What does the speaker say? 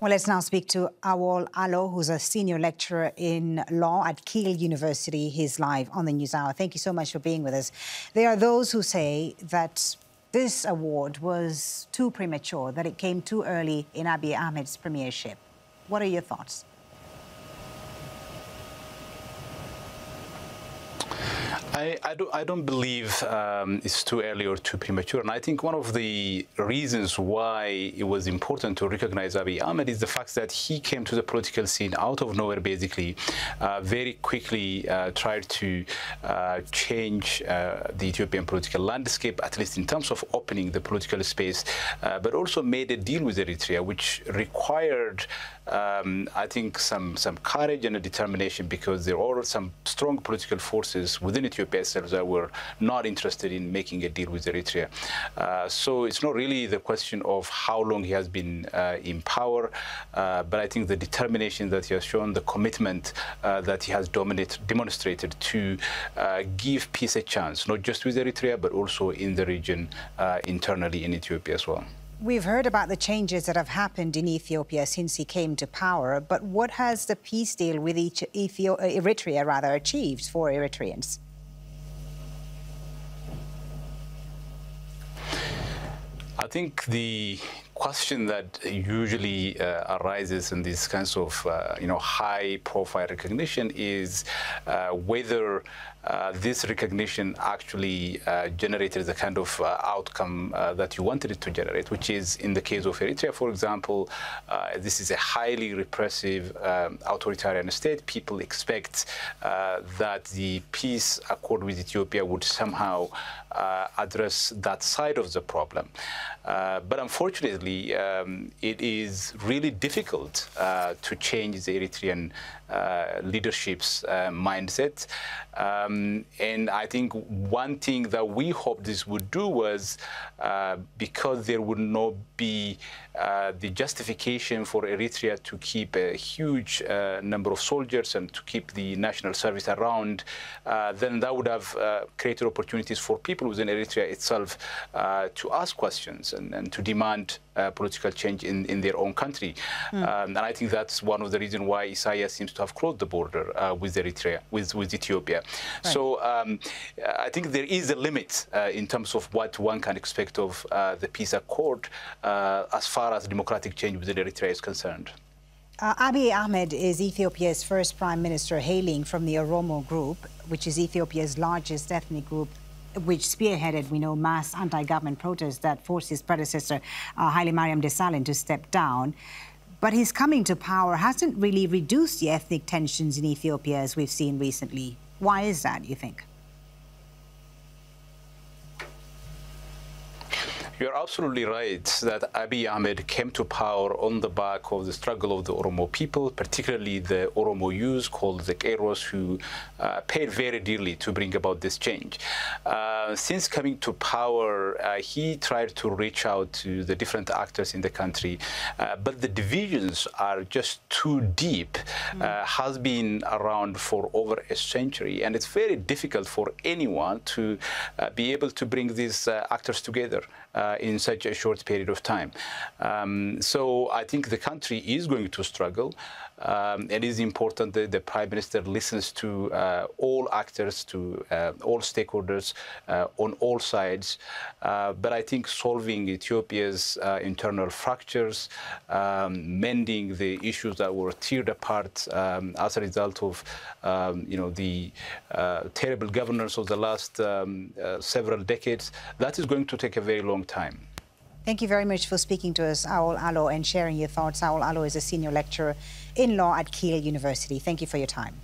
Well, let's now speak to Awol Allo, who's a senior lecturer in law at Keele University. He's live on the News Hour. Thank you so much for being with us. There are those who say that this award was too premature, that it came too early in Abiy Ahmed's premiership. What are your thoughts? I don't believe it's too early or too premature. And I think one of the reasons why it was important to recognize Abiy Ahmed is the fact that he came to the political scene out of nowhere, basically, very quickly tried to change the Ethiopian political landscape, at least in terms of opening the political space, but also made a deal with Eritrea, which required, I think, some courage and a determination, because there are some strong political forces within Ethiopia itself that were not interested in making a deal with Eritrea. So it's not really the question of how long he has been in power, but I think the determination that he has shown, the commitment that he has demonstrated to give peace a chance, not just with Eritrea, but also in the region, internally in Ethiopia as well. We've heard about the changes that have happened in Ethiopia since he came to power, but what has the peace deal with Eritrea achieved for Eritreans? I think the question that usually arises in these kinds of high-profile recognition is whether this recognition actually generated the kind of outcome that you wanted it to generate, which is, in the case of Eritrea, for example, this is a highly repressive authoritarian state. People expect that the peace accord with Ethiopia would somehow address that side of the problem. But unfortunately, it is really difficult to change the Eritrean leadership's mindset. And I think one thing that we hoped this would do was, because there would not be the justification for Eritrea to keep a huge number of soldiers and to keep the national service around, then that would have created opportunities for people within Eritrea itself to ask questions and to demand political change in their own country. And I think that's one of the reasons why Isaias seems to have closed the border with Eritrea, with Ethiopia. Right. So I think there is a limit in terms of what one can expect of the peace accord as far as democratic change within Eritrea is concerned. Abiy Ahmed is Ethiopia's first prime minister hailing from the Oromo group, which is Ethiopia's largest ethnic group, which spearheaded, we know, mass anti-government protests that forced his predecessor, Haile Mariam Desalegn, to step down. But his coming to power hasn't really reduced the ethnic tensions in Ethiopia, as we've seen recently. Why is that, you think? You're absolutely right that Abiy Ahmed came to power on the back of the struggle of the Oromo people, particularly the Oromo youth called the Qeros, who paid very dearly to bring about this change. Since coming to power, he tried to reach out to the different actors in the country, but the divisions are just too deep, has been around for over a century, and it's very difficult for anyone to be able to bring these actors together in such a short period of time. So I think the country is going to struggle. It is important that the Prime Minister listens to all actors, to all stakeholders on all sides. But I think solving Ethiopia's internal fractures, mending the issues that were teared apart as a result of the terrible governance of the last several decades, that is going to take a very long time. Thank you very much for speaking to us, Awol Allo, and sharing your thoughts. Awol Allo is a senior lecturer in law at Keele University. Thank you for your time.